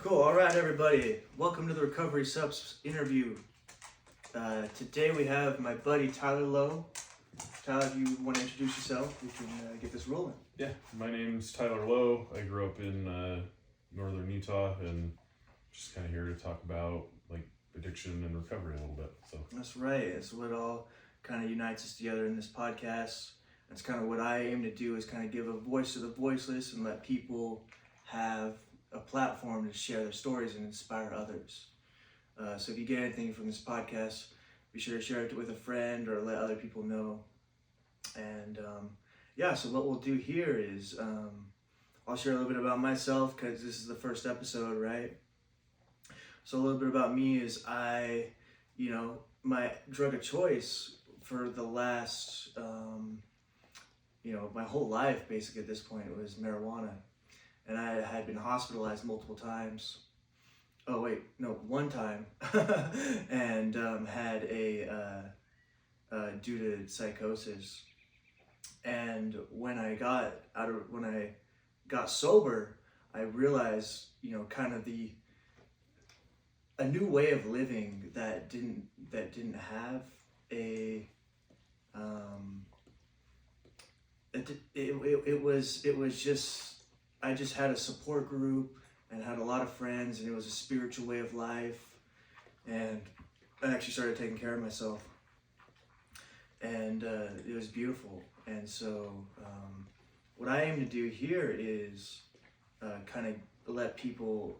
Cool. All right, everybody. Welcome to the Recoverysupps interview. Today we have my buddy Tyler Lowe. Tyler, if you want to introduce yourself, we can get this rolling. Yeah, my name's Tyler Lowe. I grew up in northern Utah and just kind of here to talk about like addiction and recovery a little bit. So That's right. It's what all kind of unites us together in this podcast. That's kind of what I aim to do, is kind of give a voice to the voiceless and let people have a platform to share their stories and inspire others. So if you get anything from this podcast, be sure to share it with a friend or let other people know. And so what we'll do here is I'll share a little bit about myself because this is the first episode, right? So a little bit about me is my drug of choice for the last, my whole life basically at this point was marijuana. And I had been hospitalized multiple times. Oh wait, no, one time, and had due to psychosis. And when I got sober, I realized, kind of a new way of living that didn't have it was just, I just had a support group and had a lot of friends, and it was a spiritual way of life, and I actually started taking care of myself, and it was beautiful. And so what I aim to do here is kind of let people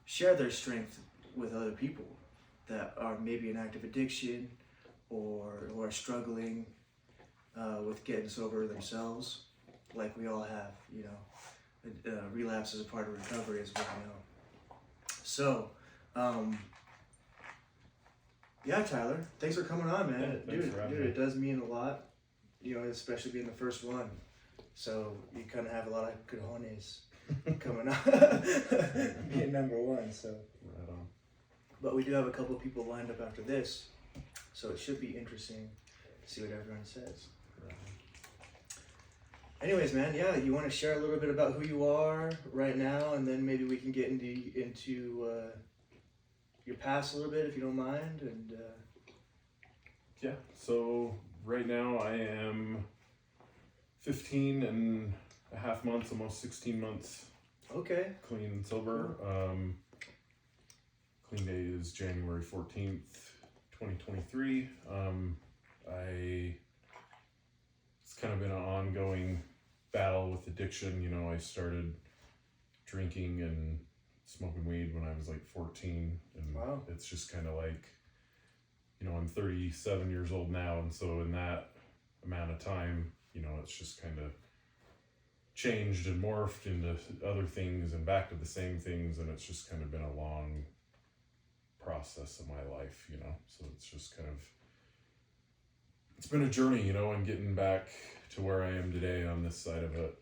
share their strength with other people that are maybe in active addiction or who are struggling with getting sober themselves, like we all have, relapse is a part of recovery, as well, So, Tyler, thanks for coming on, man. Yeah, dude, it does mean a lot, especially being the first one. So you kind of have a lot of cojones coming on, being number one. So, right on. But we do have a couple of people lined up after this, so it should be interesting to see what everyone says. Right on. Anyways, man, you want to share a little bit about who you are right now, and then maybe we can get into your past a little bit, if you don't mind. And Yeah, so right now I am 15 and a half months, almost 16 months okay, clean and sober. Clean day is January 14th, 2023. It's kind of been an ongoing battle with addiction. I started drinking and smoking weed when I was like 14, and wow. It's just kind of like, I'm 37 years old now, and so in that amount of time, it's just kind of changed and morphed into other things and back to the same things, and it's just kind of been a long process of my life, so it's just kind of, it's been a journey, and getting back to where I am today on this side of it.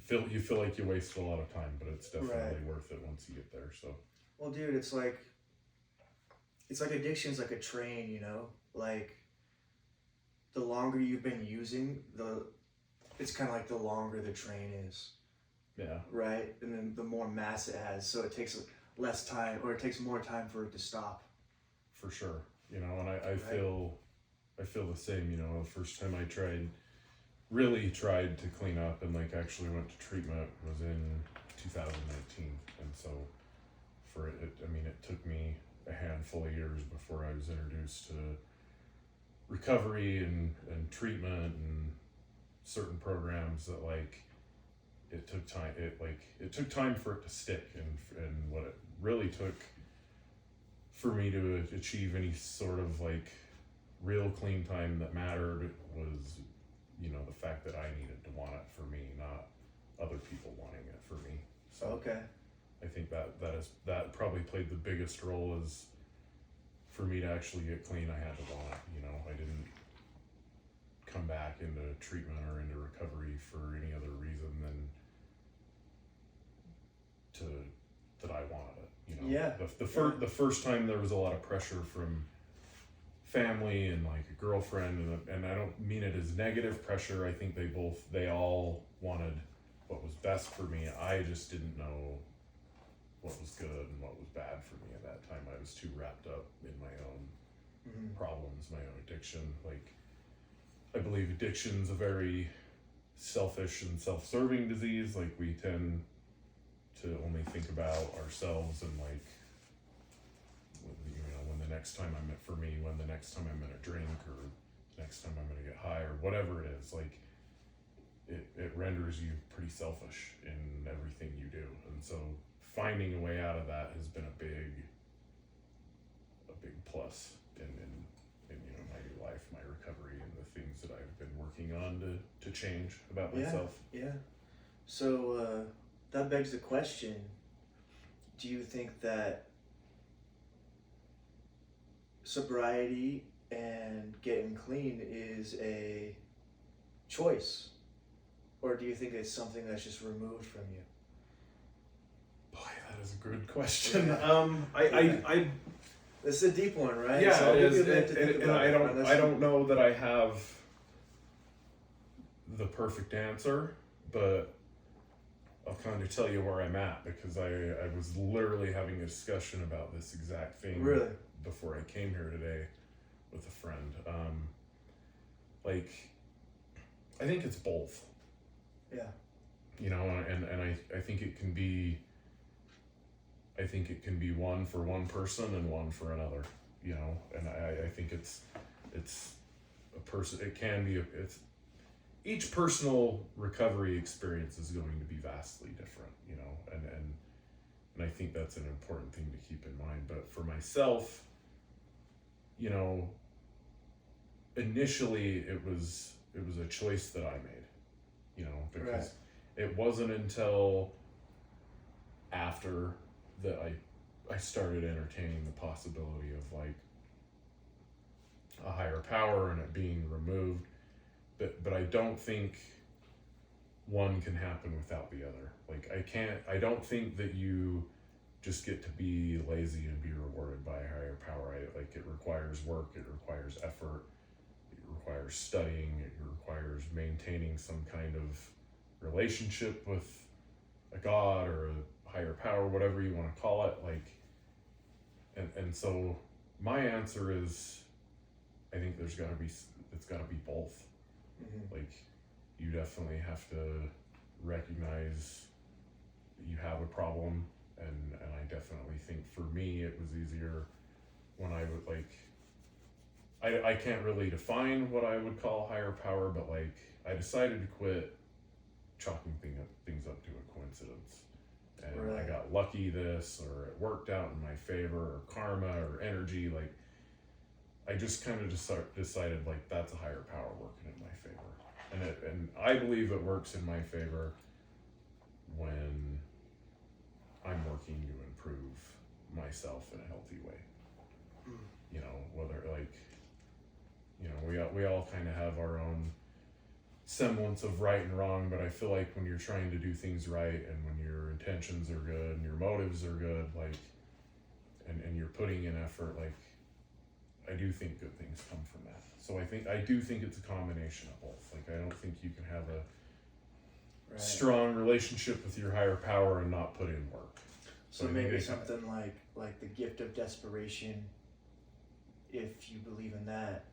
You feel like you wasted a lot of time, but it's definitely worth it once you get there. So, well, dude, it's like addiction's like a train, like the longer you've been using, it's kind of like the longer the train is. Yeah. Right, and then the more mass it has, so it takes less time, or it takes more time for it to stop. For sure, and I feel the same. The first time I really tried to clean up and like actually went to treatment was in 2019, and so it took me a handful of years before I was introduced to recovery and treatment and certain programs that like it took time. It took time for it to stick, and what it really took for me to achieve any sort of like real clean time that mattered was, the fact that I needed to want it for me, not other people wanting it for me. So okay. I think that probably played the biggest role, is for me to actually get clean, I had to want it. I didn't come back into treatment or into recovery for any other reason than that I wanted it. Yeah. The first time there was a lot of pressure from family and like a girlfriend, and I don't mean it as negative pressure. I think they all wanted what was best for me. I just didn't know what was good and what was bad for me at that time. I was too wrapped up in my own problems, my own addiction. Like, I believe addiction's a very selfish and self-serving disease. Like, we tend to only think about ourselves and like, when the next time when the next time I'm gonna drink, or next time I'm gonna get high, or whatever it is, like, it renders you pretty selfish in everything you do. And so finding a way out of that has been a big plus in my new life, my recovery, and the things that I've been working on to change about myself. Yeah. So that begs the question, do you think that sobriety and getting clean is a choice? Or do you think it's something that's just removed from you? Boy, that is a good question. Yeah. It's a deep one, right? Yeah, so it is. And I don't know that I have the perfect answer, but I'll kind of tell you where I'm at, because I was literally having a discussion about this exact thing before I came here today with a friend. Like, I think it's both. Yeah. You know, and I think it can be one for one person and one for another, you know, and I think it's a person, each personal recovery experience is going to be vastly different, you know, and I think that's an important thing to keep in mind. But for myself, you know, initially it was a choice that I made, you know, because it wasn't until after that I started entertaining the possibility of like a higher power and it being removed, but I don't think one can happen without the other. Like, I don't think that you just get to be lazy and be rewarded by a higher power. Like, it requires work, it requires effort, it requires studying, it requires maintaining some kind of relationship with a God or a higher power, whatever you want to call it. Like, and so my answer is, I think it's got to be both. Like, you definitely have to recognize that you have a problem, and I definitely think for me it was easier when I would like, I can't really define what I would call higher power, but like, I decided to quit chalking things up to a coincidence. And I got lucky this, or it worked out in my favor, or karma, or energy. Like, I just kind of decided like, that's a higher power working in my favor. And I believe it works in my favor when I'm working to improve myself in a healthy way. You know, whether like, you know, we all kind of have our own semblance of right and wrong, but I feel like when you're trying to do things right, and when your intentions are good and your motives are good, like, and you're putting in effort, like, I do think good things come from that. So I do think it's a combination of both. Like, I don't think you can have a strong relationship with your higher power and not put in work. So maybe something like the gift of desperation, if you believe in that,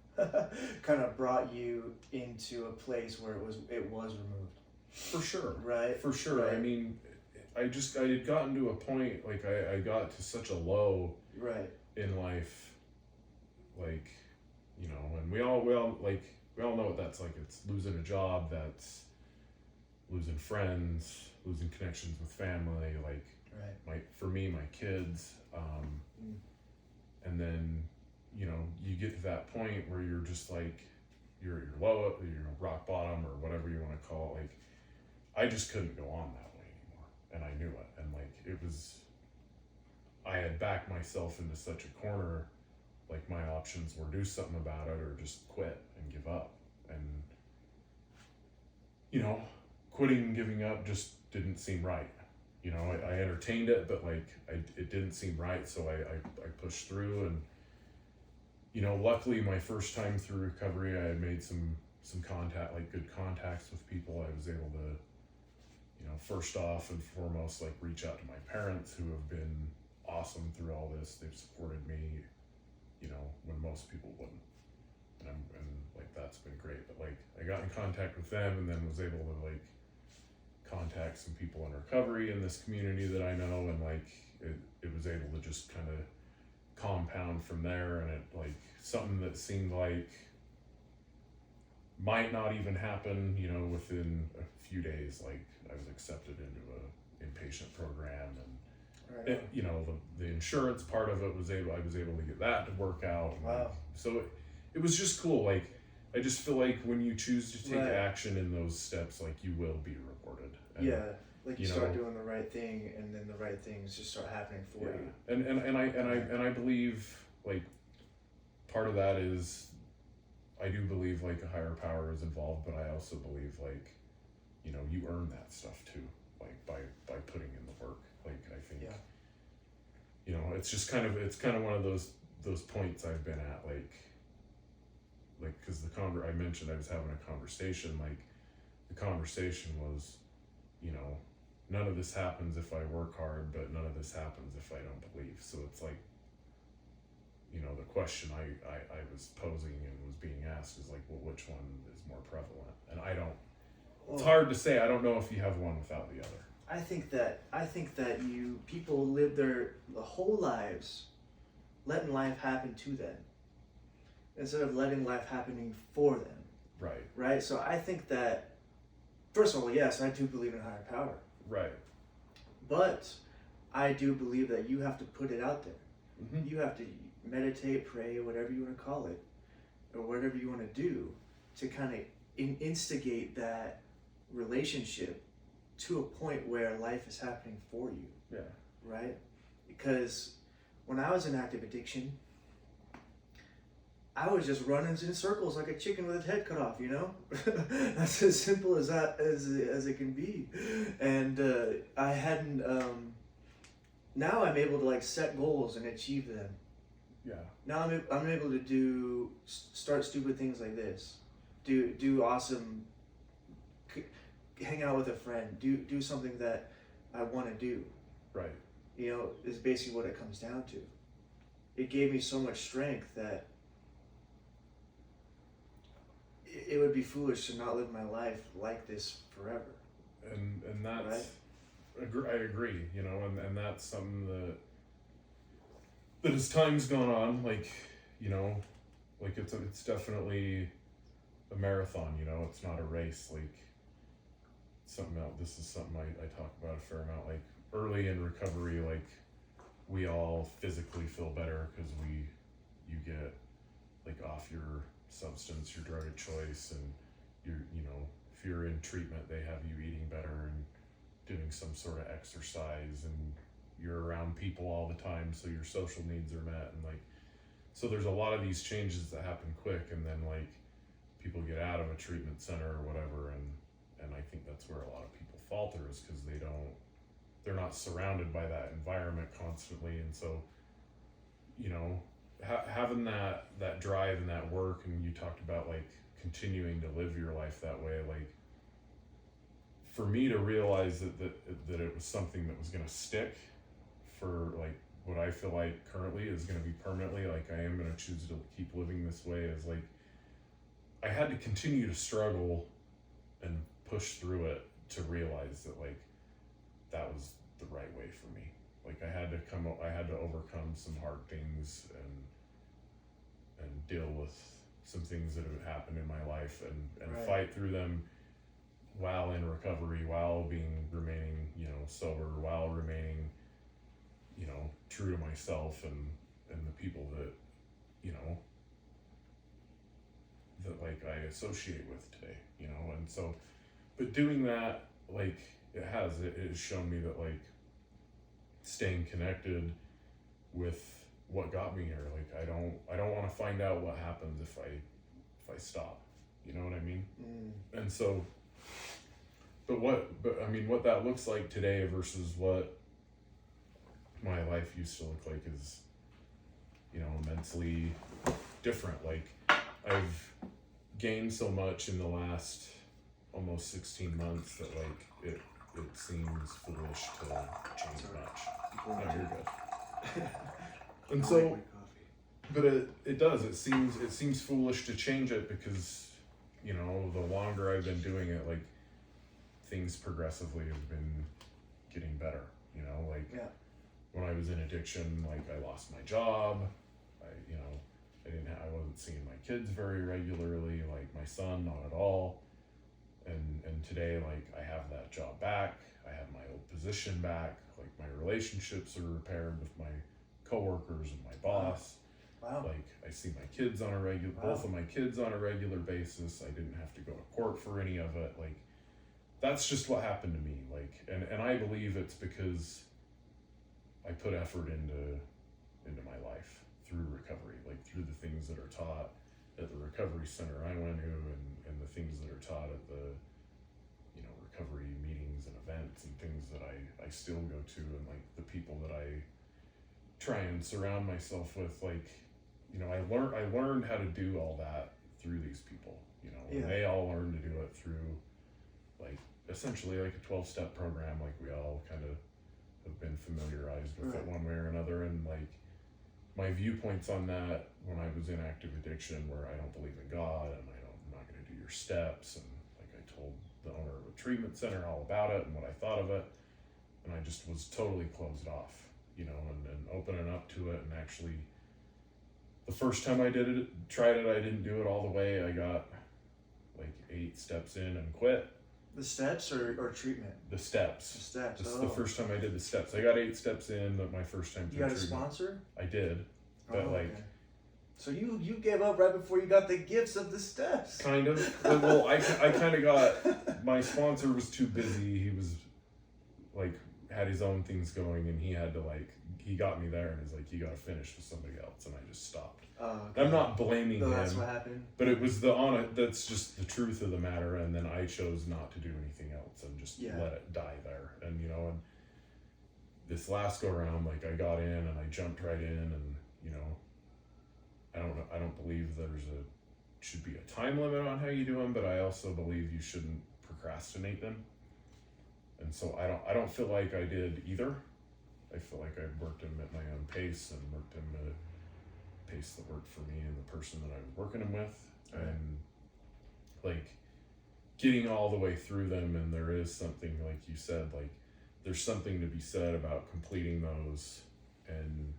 kind of brought you into a place where it was removed. For sure. Right. For sure. Right. I mean, I had gotten to a point, like, I got to such a low in life, like, you know, and we all know what that's like. It's losing a job, that's losing friends, losing connections with family, like, for me, my kids, and then, you know, you get to that point where you're just like, you're low, you're rock bottom, or whatever you want to call it. Like, I just couldn't go on that way anymore, and I knew it. And like, I had backed myself into such a corner. Like, my options were do something about it or just quit and give up. And, you know, quitting and giving up just didn't seem right. You know, I entertained it, but like, it didn't seem right. So I pushed through, and, you know, luckily my first time through recovery, I had made some contact, like good contacts with people. I was able you know, first off and foremost, like reach out to my parents who have been awesome through all this. They've supported me, you know, when most people wouldn't. And like, that's been great. But like, I got in contact with them and then was able to like contact some people in recovery in this community that I know, and like, it was able to just kind of compound from there. And it like, something that seemed like might not even happen, you know, within a few days, like I was accepted into a inpatient program, and it, you know, the insurance part of it I was able to get that to work out. And Wow. like, so it was just cool. Like, I just feel like when you choose to take action in those steps, like you will be rewarded. And, like you start doing the right thing, and then the right things just start happening for you. And I believe like part of that is, I do believe like a higher power is involved, but I also believe like, you know, you earn that stuff too, like by putting in the work. Like, I think, you know, it's kind of one of those points I've been at, like, cause I mentioned I was having a conversation, like the conversation was, you know, none of this happens if I work hard, but none of this happens if I don't believe. So it's like, you know, the question I was posing and was being asked is like, well, which one is more prevalent? And it's hard to say. I don't know if you have one without the other. I think that people live their whole lives letting life happen to them instead of letting life happening for them. Right. So I think that, first of all, yes, I do believe in higher power. Right. But I do believe that you have to put it out there. Mm-hmm. You have to meditate, pray, whatever you want to call it, or whatever you want to do to kind of instigate that relationship to a point where life is happening for you. Yeah. Right? Because when I was in active addiction, I was just running in circles like a chicken with its head cut off, you know? That's as simple as that as it can be. And I hadn't, now I'm able to like set goals and achieve them. Yeah. Now I'm able to start stupid things like this, do awesome, hang out with a friend, do something that I want to do. Right. You know, is basically what it comes down to. It gave me so much strength that it would be foolish to not live my life like this forever. And that's, right? I agree, you know, and that's something that as time's gone on, like, you know, like it's definitely a marathon, you know, it's not a race. Like, something else, this is something I talk about a fair amount, like early in recovery, like we all physically feel better because you get like off your substance, your drug of choice, and you know, if you're in treatment, they have you eating better and doing some sort of exercise, and you're around people all the time, so your social needs are met. And like, so there's a lot of these changes that happen quick, and then like people get out of a treatment center or whatever, and I think that's where a lot of people falter, is because they're not surrounded by that environment constantly. And so, you know, having that drive and that work, and you talked about like continuing to live your life that way, like for me to realize that it was something that was going to stick for like what I feel like currently is going to be permanently, like I am going to choose to keep living this way, is like I had to continue to struggle and push through it to realize that like that was the right way for me. Like I had to overcome some hard things and deal with some things that have happened in my life, and right. fight through them while in recovery, while remaining, you know, sober, while remaining, you know, true to myself and the people that, you know, that like I associate with today, you know. And so, but doing that, like it has shown me that like staying connected with what got me here, like I don't want to find out what happens if I stop, you know what I mean? And so, but I mean, what that looks like today versus what my life used to look like is, you know, immensely different. Like I've gained so much in the last almost 16 months that like it seems foolish to change Sorry. much. No, you're good. And I so, like my coffee. but it does. It seems foolish to change it because, you know, the longer I've been doing it, like, things progressively have been getting better. You know, like Yeah. when I was in addiction, like I lost my job. I wasn't seeing my kids very regularly, like my son, not at all. And today, like, I have that job back. I have my old position back. Like, my relationships are repaired with my coworkers and my boss. Wow. Like, I see my kids on a regular, both of my kids on a regular basis. I didn't have to go to court for any of it. Like, that's just what happened to me. Like, and I believe it's because I put effort into my life through recovery, like through the things that are taught at the recovery center I went to, and the things that are taught at the, you know, recovery meetings and events and things that I still go to, and like the people that I try and surround myself with. Like, you know, I learned how to do all that through these people, you know, and they all learned to do it through, like, essentially like a 12-step program. Like, we all kind of have been familiarized with it one way or another. And like, my viewpoints on that when I was in active addiction were, I don't believe in God, and I'm not going to do your steps. And like, I told the owner of a treatment center all about it and what I thought of it, and I just was totally closed off, you know, and opening up to it. And actually, the first time I tried it, I didn't do it all the way. I got like 8 steps in and quit. The steps or treatment? The steps. The steps. This is the first time I did the steps. I got 8 steps in my first time through treatment. You got treatment. a sponsor? I did, but like. Okay. So you gave up right before you got the gifts of the steps. Kind of. Well, I kind of got, my sponsor was too busy. He was like, had his own things going, and he had to like, he got me there and was like, you got to finish with somebody else, and I just stopped. Okay. I'm not blaming him. That's what happened. But it was that's just the truth of the matter. And then I chose not to do anything else and just let it die there. And, you know, and this last go around, like, I got in and I jumped right in, and, you know, I don't believe should be a time limit on how you do them, but I also believe you shouldn't procrastinate them. And so I don't feel like I did either. I feel like I worked them at my own pace, and worked them at a pace that worked for me and the person that I was working them with. Right. And like, getting all the way through them, and there is something, like you said, like, there's something to be said about completing those and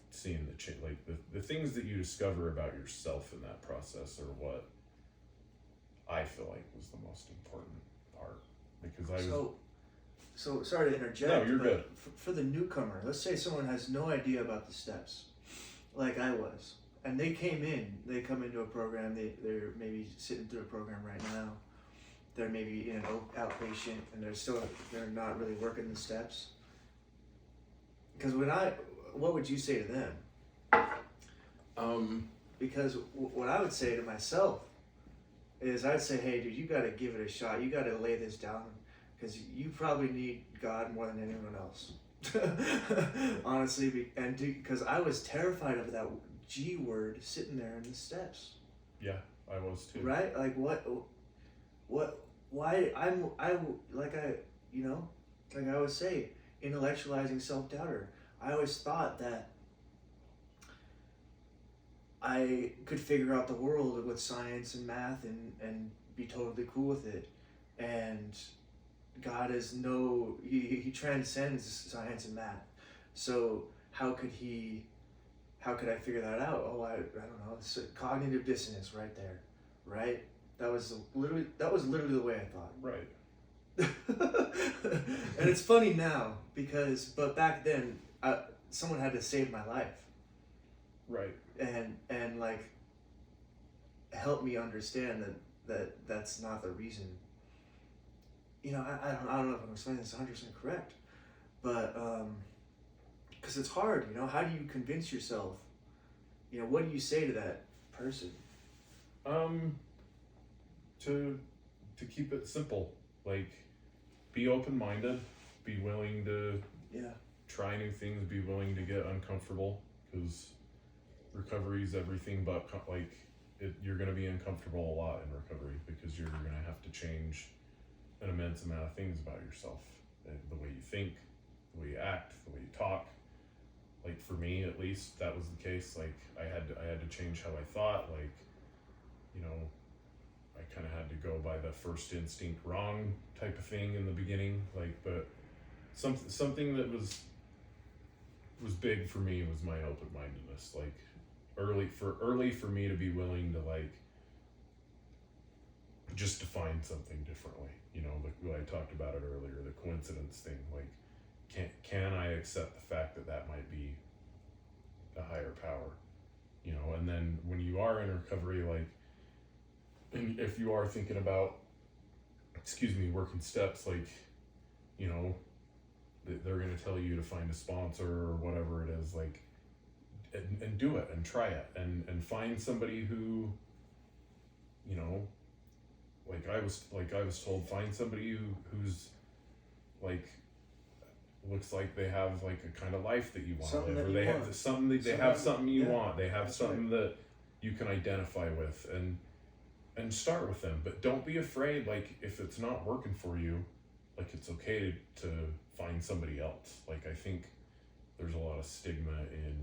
seeing the change. Like, the things that you discover about yourself in that process are what I feel like was the most important part, because So sorry to interject. No, you're but good. For the newcomer, let's say someone has no idea about the steps, like I was, and they come into a program, they're maybe sitting through a program right now, they're maybe in an outpatient, and they're not really working the steps. Because what would you say to them? Because what I would say to myself is, I'd say, hey dude, you got to give it a shot. You got to lay this down, because you probably need God more than anyone else. Honestly, because I was terrified of that G word sitting there in the steps. Yeah, I was too. Right? Like, why like I always say, intellectualizing self-doubter. I always thought that I could figure out the world with science and math and be totally cool with it. And God is he transcends science and math. So how could I figure that out? Oh, I don't know. It's cognitive dissonance right there, right? That was literally the way I thought. Right. And it's funny now but back then, someone had to save my life. Right. And like, help me understand that's not the reason. You know, I don't know if I'm explaining this 100% correct, but because it's hard, you know. How do you convince yourself? You know, what do you say to that person? To keep it simple, like, be open-minded, be willing to try new things, be willing to get uncomfortable, because recovery is everything but you're going to be uncomfortable a lot in recovery, because you're going to have to change an immense amount of things about yourself, the way you think, the way you act, the way you talk. Like for me, at least, that was the case. Like I had to change how I thought. Like, you know, I kind of had to go by the first instinct wrong type of thing in the beginning. Like, but something that was big for me was my open-mindedness. Like early for me to be willing to like just define something differently. You know, like I talked about it earlier, the coincidence thing. Like, can I accept the fact that might be a higher power? You know, and then when you are in recovery, like, and if you are thinking about, working steps, like, you know, they're going to tell you to find a sponsor or whatever it is, like, and do it and try it and find somebody who, you know, like I was told, find somebody who's like looks like they have like a kind of life that you want to live, or they have something that they have something you want, they have something that you can identify with, and start with them. But don't be afraid, like if it's not working for you, like it's okay to find somebody else. Like I think there's a lot of stigma in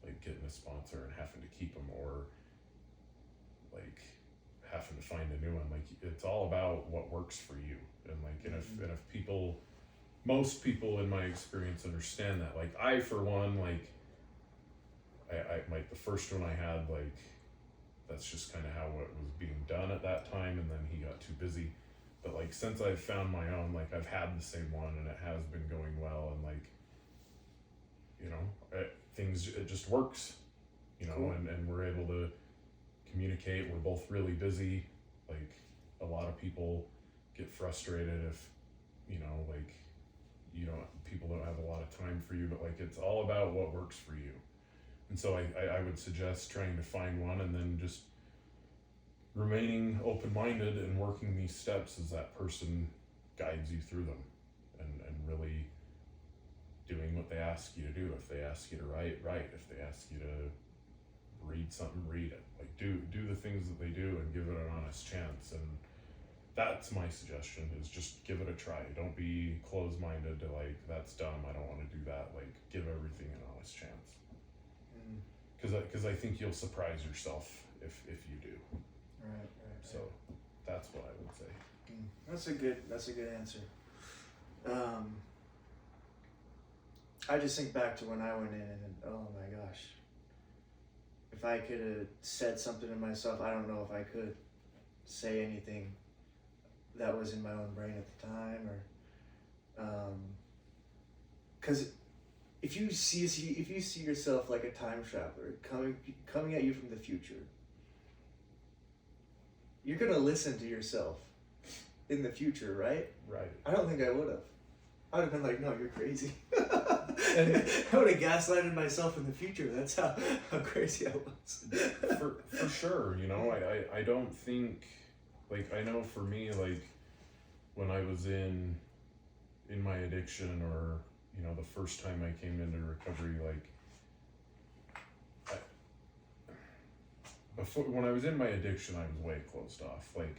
like getting a sponsor and having to keep them, or like having to find a new one. Like it's all about what works for you, and like and if people, most people in my experience understand that. Like I, for one, like I like the first one I had, like that's just kind of how it was being done at that time, and then he got too busy. But like since I've found my own, like I've had the same one and it has been going well, and like, you know, it just works, you know. Cool. and we're able to communicate. We're both really busy. Like a lot of people get frustrated if, you know, like people don't have a lot of time for you, but like it's all about what works for you. And so I would suggest trying to find one, and then just remaining open-minded and working these steps as that person guides you through them, and really doing what they ask you to do. If they ask you to write. If they ask you to read something, read it. Like do the things that they do and give it an honest chance. And that's my suggestion, is just give it a try. Don't be closed-minded to like, that's dumb, I don't want to do that. Like give everything an honest chance. Because I think you'll surprise yourself if you do. Right. So that's what I would say. That's a good answer. I just think back to when I went in, and oh my gosh, if I could have said something to myself, I don't know if I could say anything that was in my own brain at the time, or because if you see yourself like a time traveler coming at you from the future, you're gonna listen to yourself in the future, right? Right. I don't think I would have. I would have been like, no, you're crazy. And I would have gaslighted myself in the future. That's how crazy I was. for sure, you know, I don't think, like, I know for me, like, when I was in my addiction, or, you know, the first time I came into recovery, like, when I was in my addiction, I was way closed off. Like,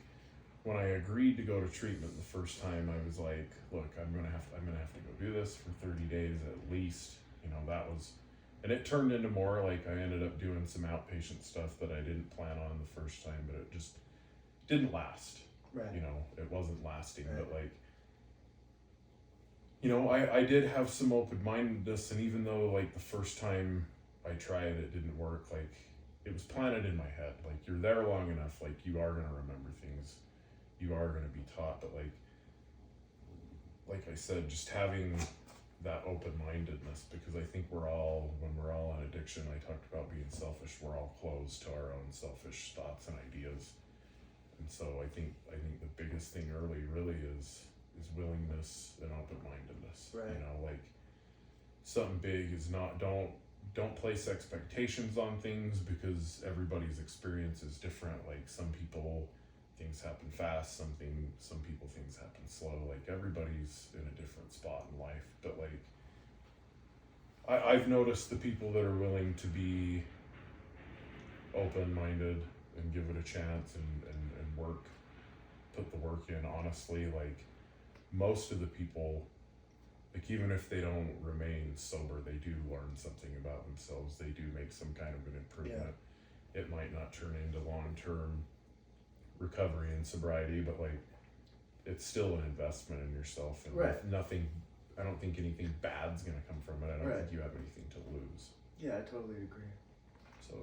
when I agreed to go to treatment the first time, I was like, look, I'm gonna have to go do this for 30 days at least. You know, that was, and it turned into more like I ended up doing some outpatient stuff that I didn't plan on the first time, but it just didn't last. Right. You know, it wasn't lasting. Right. But like, you know, I did have some open-mindedness, and even though like the first time I tried it didn't work, like it was planted in my head. Like you're there long enough, like you are gonna remember things. You are going to be taught, but like I said, just having that open-mindedness, because I think when we're all in addiction, I talked about being selfish, we're all closed to our own selfish thoughts and ideas. And so I think the biggest thing early really is willingness and open-mindedness. Right. You know, like something big is not, don't place expectations on things, because everybody's experience is different. Like some people, things happen fast, some people things happen slow. Like everybody's in a different spot in life, but like I've noticed the people that are willing to be open-minded and give it a chance and work, put the work in, honestly, like most of the people, like even if they don't remain sober, they do learn something about themselves. They do make some kind of an improvement. It might not turn into long-term recovery and sobriety, but like it's still an investment in yourself, and nothing, I don't think anything bad's gonna come from it. I don't think you have anything to lose. Yeah, I totally agree. So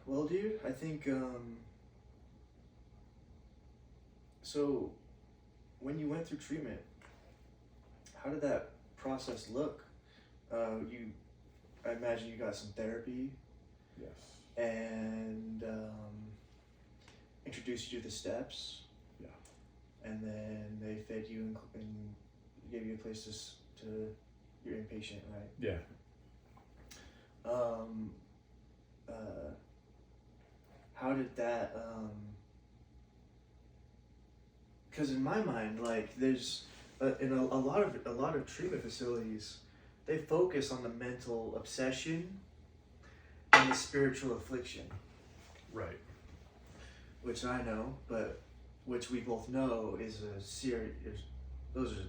well, dude, I think so when you went through treatment, how did that process look? I imagine you got some therapy. yes. And introduced you to the steps. Yeah. And then they fed you and gave you a place to you're inpatient, right? Yeah. How did that? Because in my mind, like there's in a lot of treatment facilities, they focus on the mental obsession and the spiritual affliction. Right. Which I know, but which we both know is a serious. Those are.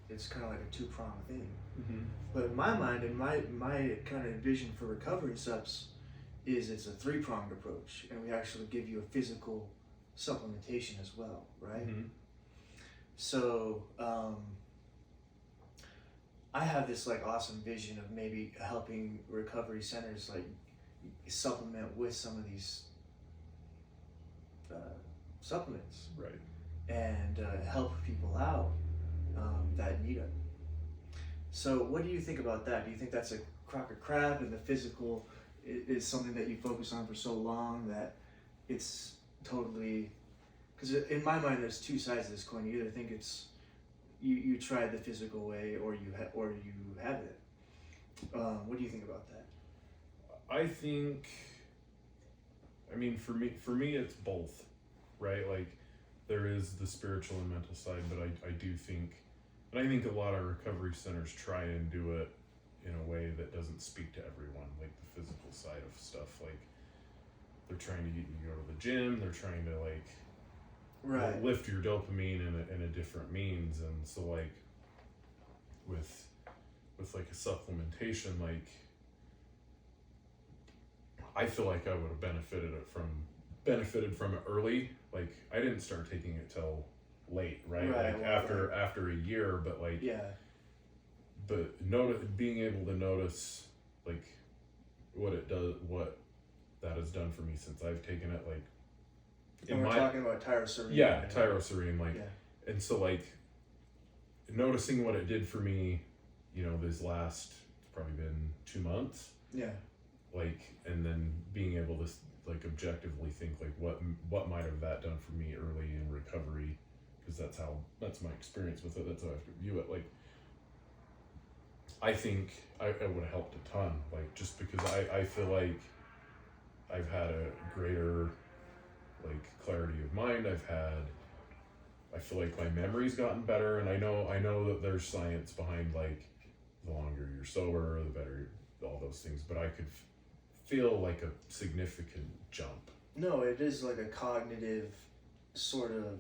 It's kind of like a two-pronged thing. Mm-hmm. But in my mind, and my kind of vision for Recoverysupps is it's a three-pronged approach, and we actually give you a physical supplementation as well, right? Mm-hmm. So I have this like awesome vision of maybe helping recovery centers like supplement with some of these supplements, Right. and help people out that need them. So what do you think about that? Do you think that's a crock of crap, and the physical is something that you focus on for so long that it's totally, because in my mind there's two sides of this coin. You either think it's you tried the physical way, or you have it. What do you think about that? I think, I mean, for me it's both, right? Like there is the spiritual and mental side, but I do think, and I think a lot of recovery centers try and do it in a way that doesn't speak to everyone, like the physical side of stuff. Like they're trying to get you to go to the gym, they're trying to like lift your dopamine in a different means. And so like with like a supplementation, like I feel like I would have benefited from it early. Like I didn't start taking it till late, right? Like after a year, but like but being able to notice like what it does, what that has done for me since I've taken it, like and we're talking about tyroserine. Yeah, tyroserine, like and so like noticing what it did for me, you know, this last, it's probably been 2 months. Yeah. Like, and then being able to like objectively think like what might have that done for me early in recovery, because that's my experience with it. That's how I have to view it. Like, I think it would have helped a ton. Like, just because I feel like I've had a greater like clarity of mind. I feel like my memory's gotten better, and I know that there's science behind like the longer you're sober, the better, all those things. But I could feel like a significant jump. No, it is like a cognitive sort of.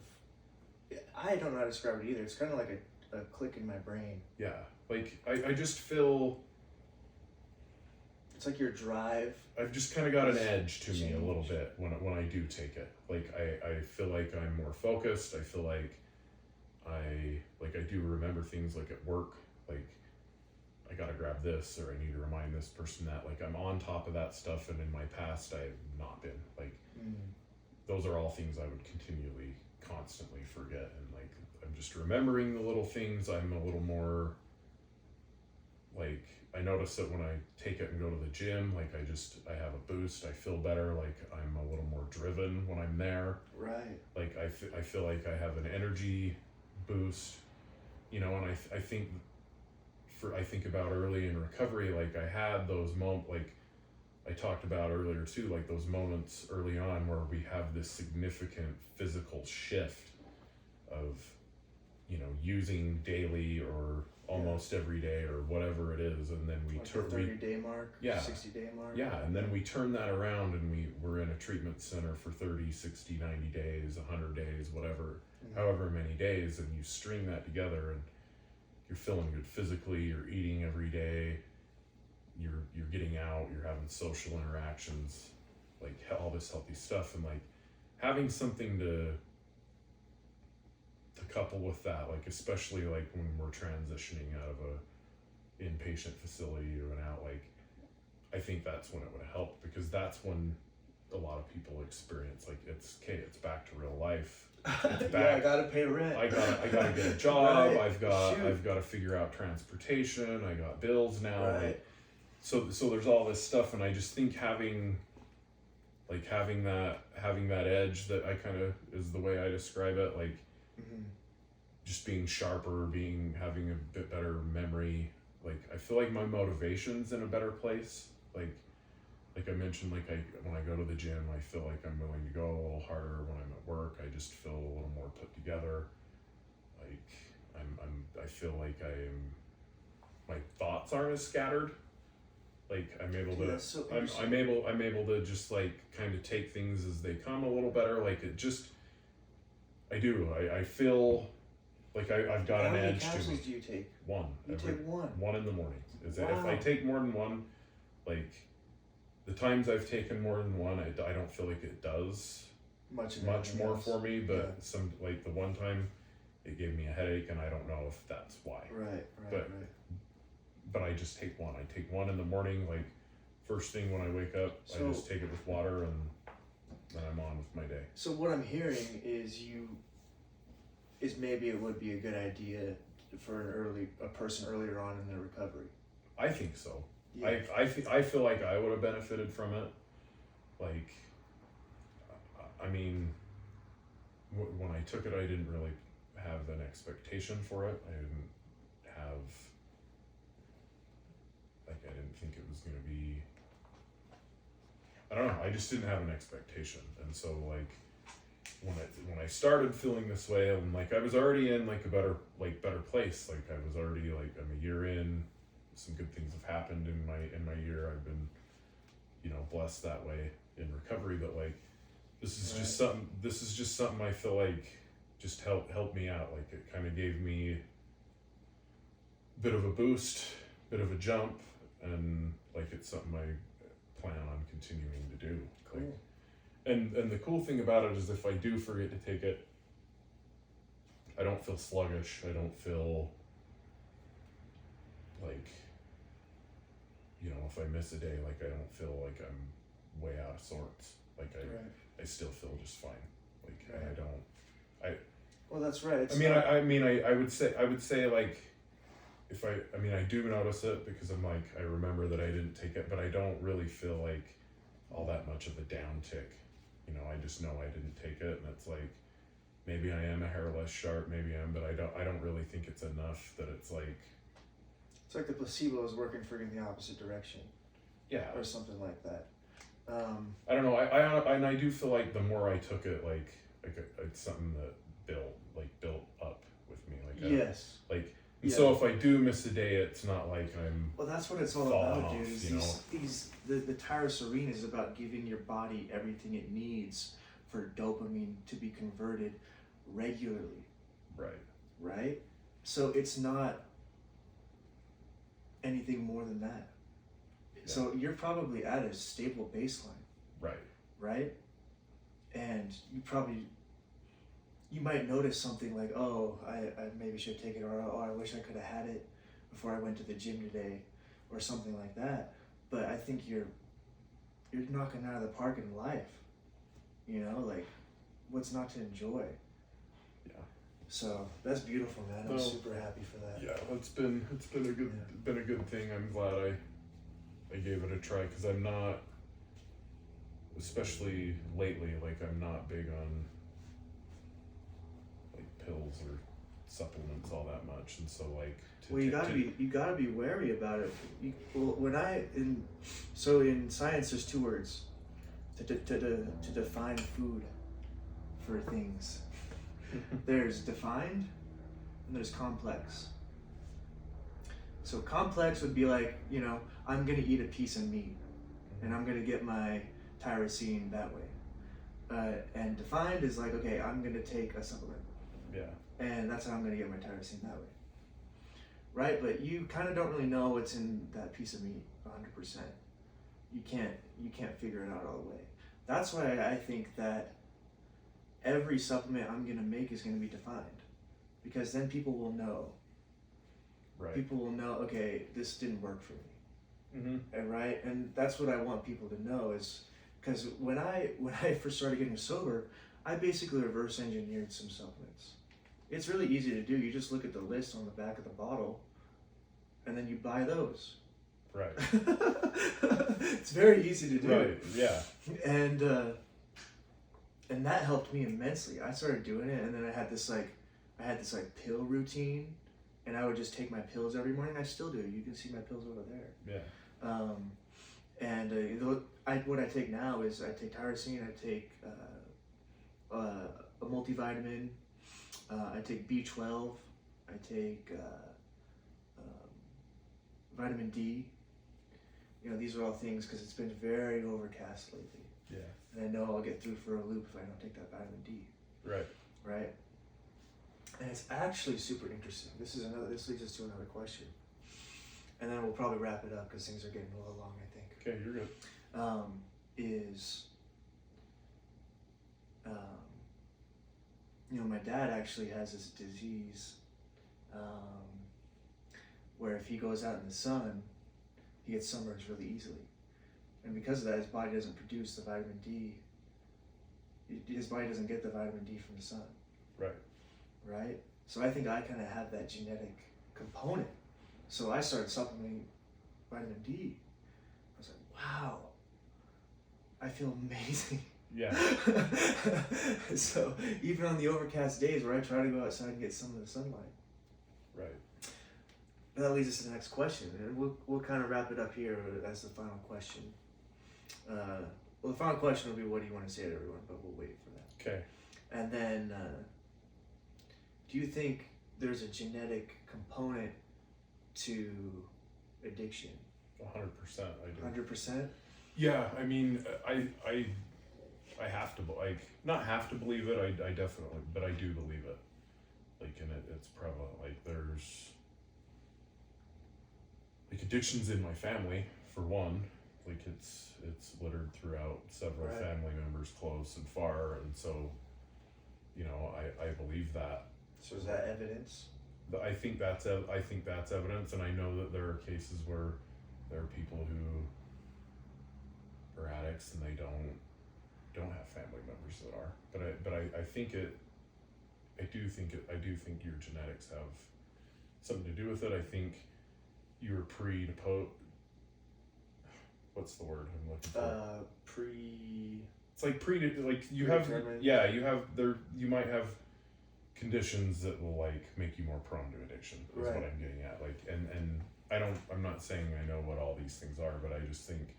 I don't know how to describe it either. It's kind of like a click in my brain. Yeah, like I just feel. It's like your drive. I've just kind of got an edge to me a little bit when I do take it. Like I feel like I'm more focused. I feel like I do remember things like at work. Like I gotta grab this, or I need to remind this person that. Like I'm on top of that stuff, and in my past I've not been. Like those are all things I would continually, constantly forget. And like I'm just remembering the little things. I'm a little more like. I notice that when I take it and go to the gym, like I have a boost. I feel better. Like I'm a little more driven when I'm there. Right. Like I feel like I have an energy boost, you know. And I think about early in recovery, like I had those moments, like I talked about earlier too, like those moments early on where we have this significant physical shift of, using daily or almost every day or whatever it is, and then we like the 30-day mark, yeah, 60-day mark. Yeah, and then we turn that around and we're in a treatment center for 30, 60, 90 days, 100 days, whatever, however many days, and you string that together and you're feeling good physically, you're eating every day, you're getting out, you're having social interactions, like all this healthy stuff, and like having something to couple with that, like especially like when we're transitioning out of a inpatient facility to an out, like I think that's when it would help, because that's when a lot of people experience like it's back to real life. It's back. Yeah, I gotta pay rent. I gotta get a job. Right. I've got to figure out transportation. I got bills now. Right. Like, so there's all this stuff, and I just think having that edge that I kind of is the way I describe it, like just being sharper, having a bit better memory. Like I feel like my motivation's in a better place. Like I mentioned, like when I go to the gym, I feel like I'm willing to go a little harder. When I'm at work, I just feel a little more put together. Like I feel like my thoughts aren't as scattered. Like I'm able to, so I'm able to just like kind of take things as they come a little better. Like it just, I feel like I've got an edge to me. How many capsules do you take? One. You take one? One in the morning. Wow. If I take more than one, like the times I've taken more than one, I don't feel like it does much more for me, but some, like the one time it gave me a headache, and I don't know if that's why. Right. But I just take one. I take one in the morning, like first thing when I wake up. I just take it with water, and then I'm on with my day. So what I'm hearing is maybe it would be a good idea for a person earlier on in their recovery. I think so. Yeah. I feel like I would have benefited from it. Like, I mean, when I took it, I didn't really have an expectation for it. I didn't think it was going to be, I don't know, I just didn't have an expectation. And so like, when I started feeling this way, and like I was already in like a better place. Like I was already like, I'm a year in, some good things have happened in my year. I've been, blessed that way in recovery, but like, this is just something I feel like just helped me out. Like it kind of gave me a bit of a boost, bit of a jump, and like it's something I plan on continuing to do. Cool. Like, and the cool thing about it is if I do forget to take it, I don't feel sluggish. I don't feel like, if I miss a day, like I don't feel like I'm way out of sorts. Like I still feel just fine. Like right. Well, that's right. I would say like, I do notice it because I'm like, I remember that I didn't take it, but I don't really feel like all that much of a downtick. I just know I didn't take it, and it's like, maybe I am a hair less sharp, maybe I am, but I don't really think it's enough that it's like the placebo is working for you in the opposite direction. Yeah. Or something like that. I don't know. I do feel like the more I took it, like it's something that built up with me. Like yes. So if I do miss a day, it's not like I'm. Well, that's what it's all about, dude. Off, the Tyrosine is about giving your body everything it needs for dopamine to be converted regularly. Right. Right. So it's not anything more than that. Yeah. So you're probably at a stable baseline. Right. Right. And you might notice something like, oh, I maybe should take it, or oh, I wish I could have had it before I went to the gym today, or something like that. But I think you're knocking out of the park in life. Like, what's not to enjoy? Yeah. So that's beautiful, man. I'm super happy for that. Yeah, it's been a good thing. I'm glad I gave it a try, because I'm not, especially lately, like I'm not big on pills or supplements all that much, and so like you gotta be wary about it. In science there's two words to define food for things. There's defined and there's complex. So complex would be like, you know, I'm gonna eat a piece of meat and I'm gonna get my tyrosine that way. And defined is like, okay, I'm gonna take a supplement. Yeah. And that's how I'm gonna get my tyrosine that way. Right? But you kind of don't really know what's in that piece of meat 100%. You can't figure it out all the way. That's why I think that every supplement I'm gonna make is gonna be defined, because then people will know. Right. People will know, okay, this didn't work for me. Mm-hmm. And right, and that's what I want people to know is, because when I first started getting sober, I basically reverse engineered some supplements. It's really easy to do. You just look at the list on the back of the bottle, and then you buy those. Right. It's very easy to do. Right. Yeah. And that helped me immensely. I started doing it, and then I had this pill routine, and I would just take my pills every morning. I still do. You can see my pills over there. Yeah. What I take now is I take tyrosine. I take a multivitamin. I take B12. I take vitamin D. You know, these are all things because it's been very overcast lately. Yeah. And I know I'll get through for a loop if I don't take that vitamin D. Right. Right. And it's actually super interesting. This leads us to another question. And then we'll probably wrap it up because things are getting a little long, I think. Okay, you're good. You know, my dad actually has this disease where if he goes out in the sun, he gets sunburns really easily. And because of that, his body doesn't produce the vitamin D. His body doesn't get the vitamin D from the sun. Right. Right? So I think I kind of have that genetic component. So I started supplementing vitamin D. I was like, wow, I feel amazing. Yeah. So even on the overcast days where I try to go outside and get some of the sunlight. Right. But that leads us to the next question, and we'll kind of wrap it up here as the final question. Well, the final question will be, what do you want to say to everyone? But we'll wait for that. Okay. And then, do you think there's a genetic component to addiction? 100%. I do. 100%? Yeah. I mean, I have to not have to believe it. I definitely, but I do believe it. Like, and it's prevalent. Like, there's like addictions in my family, for one. Like, it's littered throughout several Right. family members, close and far, and so, you know, I believe that. So is that evidence? I think that's evidence, and I know that there are cases where there are people who are addicts and they don't have family members that are. But I think I do think your genetics have something to do with it. I think you're what's the word I'm looking for? It's like you have you might have conditions that will like make you more prone to addiction is Right. what I'm getting at. Like and I'm not saying I know what all these things are, but I just think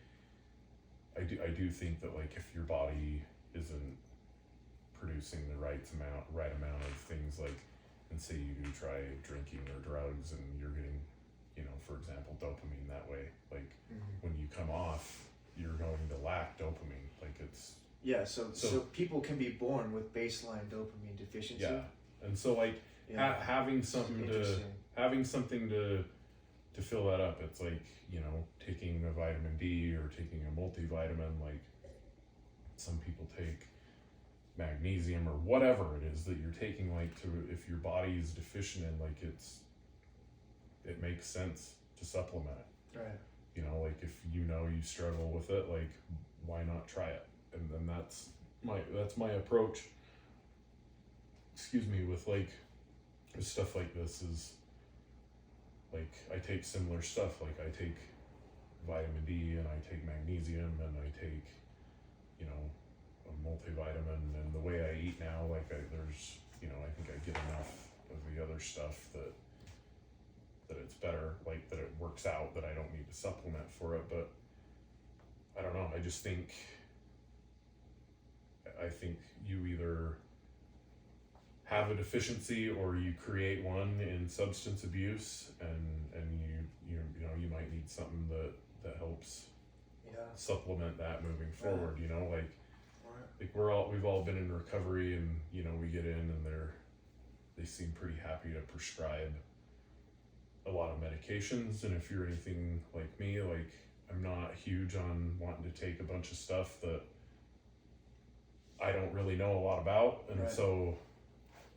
I do think that like if your body isn't producing the right amount of things, like, and say you do try drinking or drugs and you're getting, you know, for example, dopamine that way, like when you come off, you're going to lack dopamine. Like it's so people can be born with baseline dopamine deficiency. Yeah, and so like having something to fill that up, it's like, you know, taking a vitamin D or taking a multivitamin. Like some people take magnesium or whatever it is that you're taking, like to if your body is deficient in, like it makes sense to supplement it. Right. You know, like if you know you struggle with it, like why not try it? And then that's my approach. Excuse me, with stuff like this is like I take similar stuff. Like I take vitamin D and I take magnesium and I take, you know, a multivitamin, and the way I eat now, like there's, you know, I think I get enough of the other stuff that it's better, like that it works out, that I don't need to supplement for it. But I don't know, I just think you either have a deficiency or you create one in substance abuse, and you might need something that helps supplement that moving forward. You know, like we've all been in recovery, and you know, we get in and they seem pretty happy to prescribe a lot of medications. And if you're anything like me, like I'm not huge on wanting to take a bunch of stuff that I don't really know a lot about. And so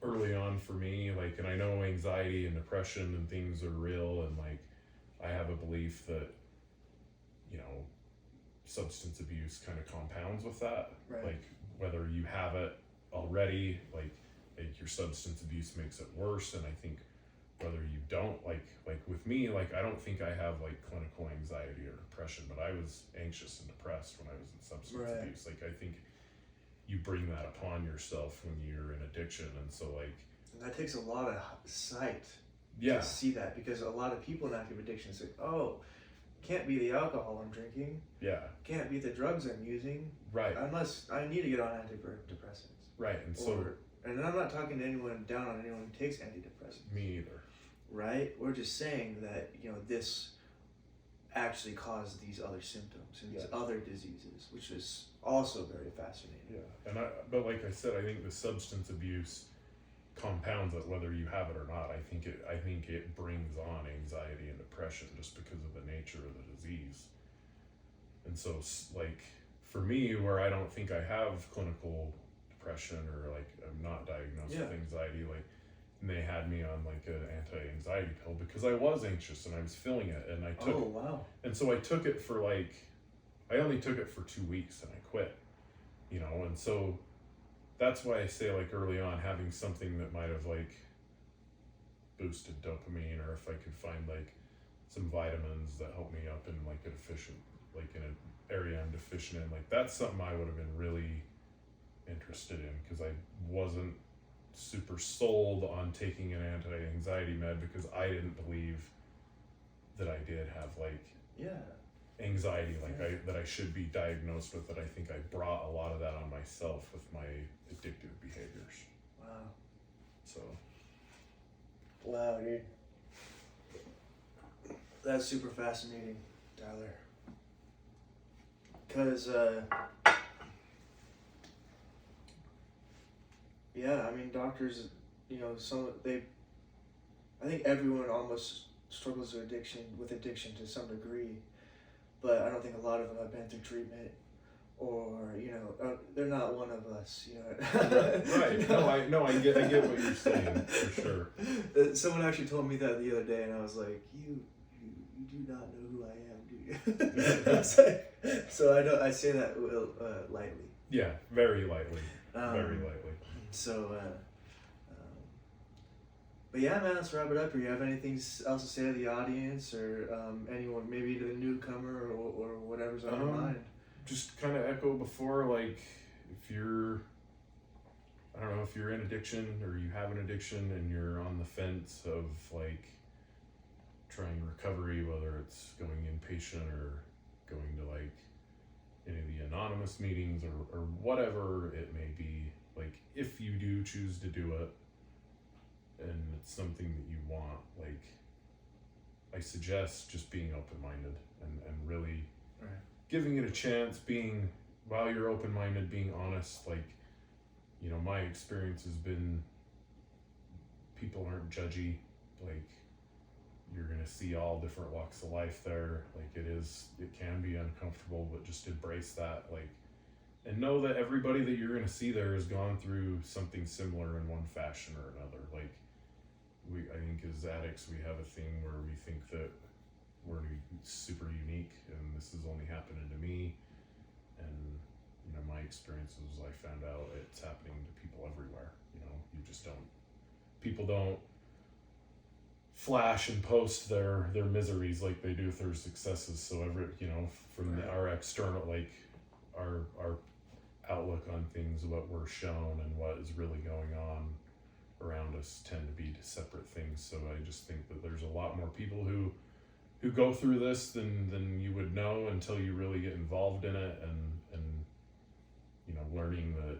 early on for me, like, and I know anxiety and depression and things are real, and like I have a belief that, you know, substance abuse kind of compounds with that. Like whether you have it already, like your substance abuse makes it worse. And I think whether you don't, like with me, like I don't think I have like clinical anxiety or depression, but I was anxious and depressed when I was in substance abuse. Like I think you bring that upon yourself when you're in addiction, and so like and that takes a lot of sight to see that, because a lot of people in active addiction say, oh, can't be the alcohol I'm drinking, can't be the drugs I'm using, unless I need to get on antidepressants, and so and I'm not talking to anyone down on anyone who takes antidepressants, me either, we're just saying that, you know, this actually caused these other symptoms and these other diseases, which is also very fascinating. But like I said, I think the substance abuse compounds it whether you have it or not. I think it brings on anxiety and depression just because of the nature of the disease. And so like for me, where I don't think I have clinical depression, or like I'm not diagnosed with anxiety, like, and they had me on like an anti-anxiety pill because I was anxious and I was feeling it, and I took and so I took it for like, I only took it for 2 weeks and I quit, you know. And so that's why I say, like, early on, having something that might have like boosted dopamine, or if I could find like some vitamins that help me up in like a deficient, like in an area I'm deficient in, like that's something I would have been really interested in, because I wasn't super sold on taking an anti-anxiety med because I didn't believe that I did have like anxiety, like that I should be diagnosed with. That I think I brought a lot of that on myself with my addictive behaviors. So dude, that's super fascinating, Tyler, because I mean, doctors, you know, I think everyone almost struggles with addiction to some degree, but I don't think a lot of them have been through treatment, or, you know, they're not one of us, you know. I get what you're saying, for sure. Someone actually told me that the other day, and I was like, you do not know who I am, do you? So I say that lightly. Yeah, very lightly. Very lightly. So, but yeah, man, let's wrap it up. Or you have anything else to say to the audience, or anyone, maybe to the newcomer, or whatever's on your mind? Just kind of echo before, like, if you're in addiction, or you have an addiction and you're on the fence of like trying recovery, whether it's going inpatient or going to like any of the anonymous meetings or whatever it may be, like if you do choose to do it and it's something that you want, like I suggest just being open-minded and really giving it a chance, while you're open-minded, being honest. Like, you know, my experience has been people aren't judgy. Like, you're gonna see all different walks of life there. Like, it can be uncomfortable, but just embrace that. Like, and know that everybody that you're gonna see there has gone through something similar in one fashion or another. Like, I think as addicts, we have a thing where we think that we're super unique and this is only happening to me. And, you know, my experiences, I found out it's happening to people everywhere. You know, people don't flash and post their miseries like they do with their successes. So from our external, like our outlook on things, what we're shown and what is really going on around us tend to be separate things. So I just think that there's a lot more people who go through this than you would know until you really get involved in it, and you know, learning that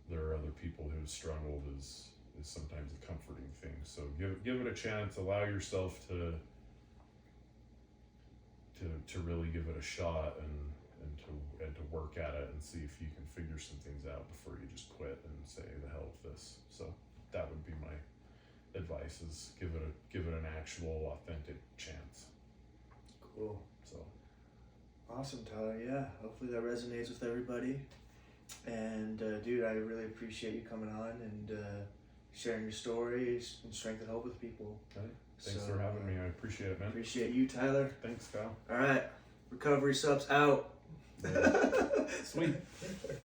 there are other people who struggled is is sometimes a comforting thing. So give it a chance. Allow yourself to really give it a shot and to work at it and see if you can figure some things out before you just quit and say the hell with this. So that would be my advice: is give it an actual authentic chance. Cool. So Awesome, Tyler. Yeah, hopefully that resonates with everybody. And dude, I really appreciate you coming on and sharing your stories and strength and hope with people. okay. Thanks for having me. I appreciate it, man. Appreciate you, Tyler. Thanks, Kyle. All right, Recoverysupps out. Sweet.